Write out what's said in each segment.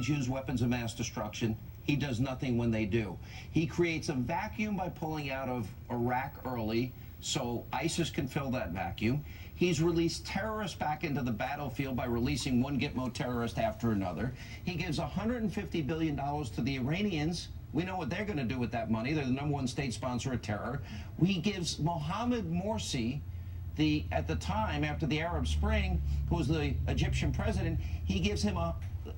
kids use weapons of mass destruction. He does nothing when they do. He creates a vacuum by pulling out of Iraq early so ISIS can fill that vacuum. He's released terrorists back into the battlefield by releasing one Gitmo terrorist after another. He gives $150 billion to the Iranians. We know what they're going to do with that money. They're the #1 state sponsor of terror. He gives Mohammed Morsi, at the time after the Arab Spring, who was the Egyptian president, he gives him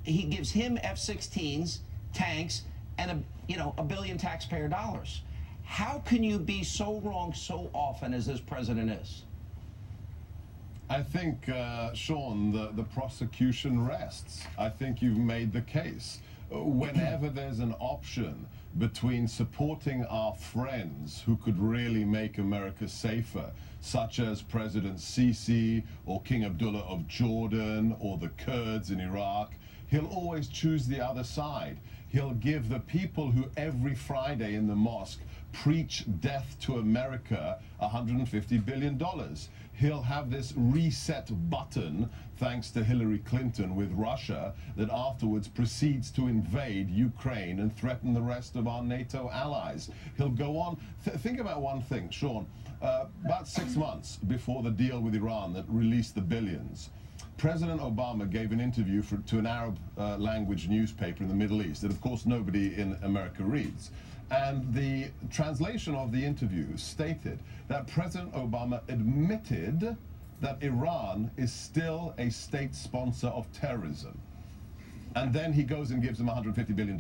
F-16s, tanks, and $1 billion taxpayer dollars. How can you be so wrong so often as this president is? I think, Sean, the prosecution rests. I think you've made the case. Whenever there's an option between supporting our friends who could really make America safer, such as President Sisi or King Abdullah of Jordan or the Kurds in Iraq, he'll always choose the other side. He'll give the people who every Friday in the mosque preach death to America $150 billion. He'll have this reset button, thanks to Hillary Clinton with Russia, that afterwards proceeds to invade Ukraine and threaten the rest of our NATO allies. He'll go on. Think about one thing, Sean. About 6 months before the deal with Iran that released the billions, President Obama gave an interview to an Arab language newspaper in the Middle East that, of course, nobody in America reads. And the translation of the interview stated that President Obama admitted that Iran is still a state sponsor of terrorism. And then he goes and gives them $150 billion.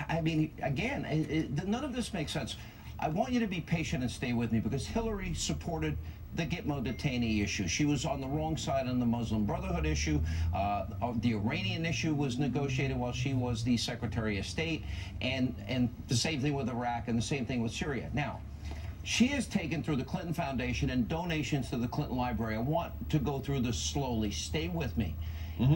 I mean, again, none of this makes sense. I want you to be patient and stay with me, because Hillary supported the Gitmo detainee issue. She was on the wrong side on the Muslim Brotherhood issue. The Iranian issue was negotiated while she was the Secretary of State, and the same thing with Iraq and the same thing with Syria. Now, she has taken through the Clinton Foundation and donations to the Clinton Library. I want to go through this slowly. Stay with me.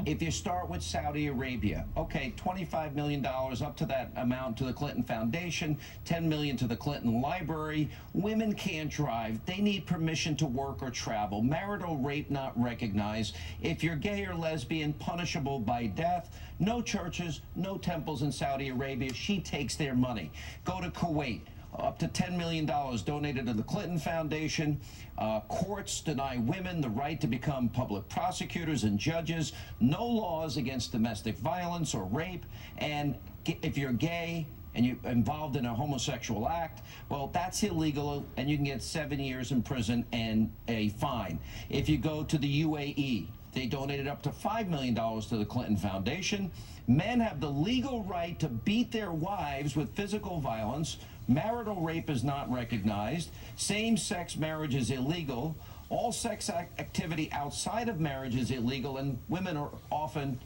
If you start with Saudi Arabia, okay, $25 million up to that amount to the Clinton Foundation, $10 million to the Clinton Library. Women can't drive. They need permission to work or travel. Marital rape not recognized. If you're gay or lesbian, punishable by death. No churches, no temples in Saudi Arabia. She takes their money. Go to Kuwait. Up to $10 million donated to the Clinton Foundation. Courts deny women the right to become public prosecutors and judges. No laws against domestic violence or rape. And if you're gay and you're involved in a homosexual act, well, that's illegal, and you can get 7 years in prison and a fine. If you go to the UAE, they donated up to $5 million to the Clinton Foundation. Men have the legal right to beat their wives with physical violence. Marital rape is not recognized. Same-sex marriage is illegal. All sex activity outside of marriage is illegal, and women are often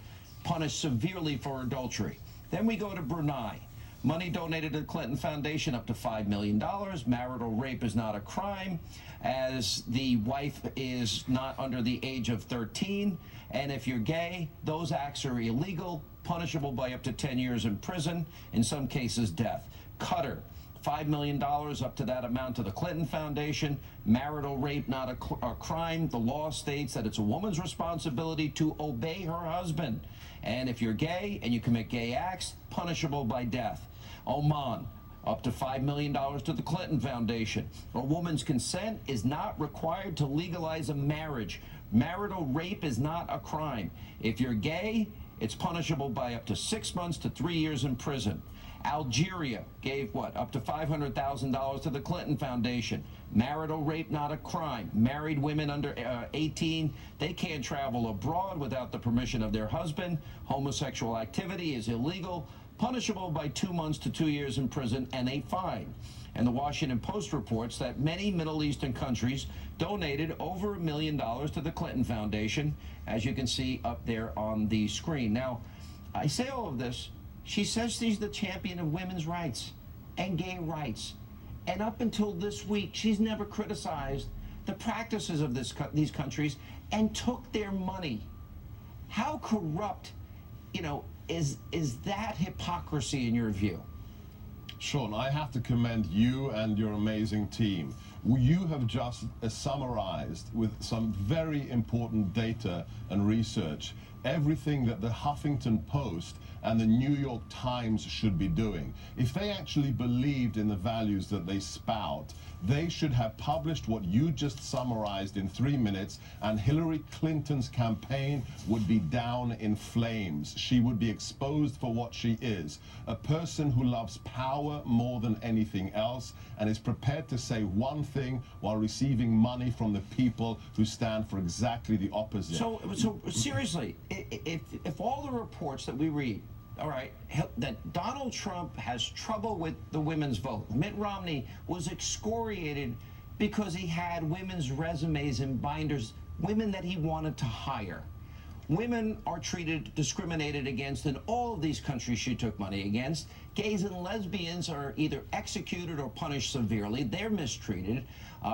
punished severely for adultery. Then we go to Brunei. Money donated to the Clinton Foundation up to $5 million. Marital rape is not a crime, as the wife is not under the age of 13. And if you're gay, those acts are illegal, punishable by up to 10 years in prison, in some cases death. Qatar, $5 million up to that amount to the Clinton Foundation. Marital rape not a crime. The law states that it's a woman's responsibility to obey her husband. And if you're gay and you commit gay acts, punishable by death. Oman, up to $5 million to the Clinton Foundation. A woman's consent is not required to legalize a marriage. Marital rape is not a crime. If you're gay, it's punishable by up to 6 months to 3 years in prison. Algeria gave up to $500,000 to the Clinton Foundation. Marital rape not a crime. Married women under 18, they can't travel abroad without the permission of their husband. Homosexual activity is illegal, punishable by 2 months to 2 years in prison and a fine. And the Washington Post reports that many Middle Eastern countries donated over $1 million to the Clinton Foundation, as you can see up there on the screen. Now, I say all of this. She says she's the champion of women's rights and gay rights. And up until this week, she's never criticized the practices of these countries and took their money. How corrupt, is that hypocrisy in your view? Sean, I have to commend you and your amazing team. You have just summarized with some very important data and research everything that the Huffington Post and the New York Times should be doing. If they actually believed in the values that they spout, they should have published what you just summarized in 3 minutes, and Hillary Clinton's campaign would be down in flames. She would be exposed for what she is, a person who loves power more than anything else and is prepared to say one thing while receiving money from the people who stand for exactly the opposite. So seriously, if all the reports that we read, all right, that Donald Trump has trouble with the women's vote. Mitt Romney was excoriated because he had women's resumes in binders, women that he wanted to hire. Women are discriminated against in all of these countries she took money against. Gays and lesbians are either executed or punished severely. They're mistreated.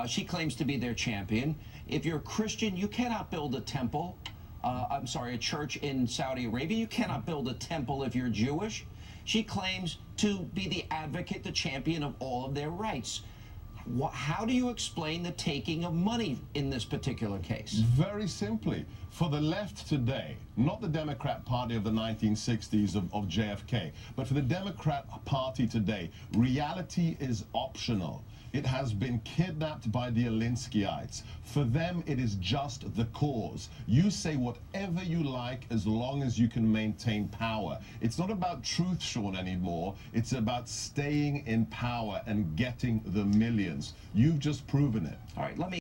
She claims to be their champion. If you're a Christian, you cannot build a temple. A church in Saudi Arabia. You cannot build a temple if you're Jewish. She claims to be the advocate, the champion of all of their rights. How do you explain the taking of money in this particular case? Very simply, for the left today, not the Democrat Party of the 1960s of JFK, but for the Democrat Party today, reality is optional. It has been kidnapped by the Alinskyeites. For them, it is just the cause. You say whatever you like as long as you can maintain power. It's not about truth, Sean, anymore. It's about staying in power and getting the millions. You've just proven it. All right, let me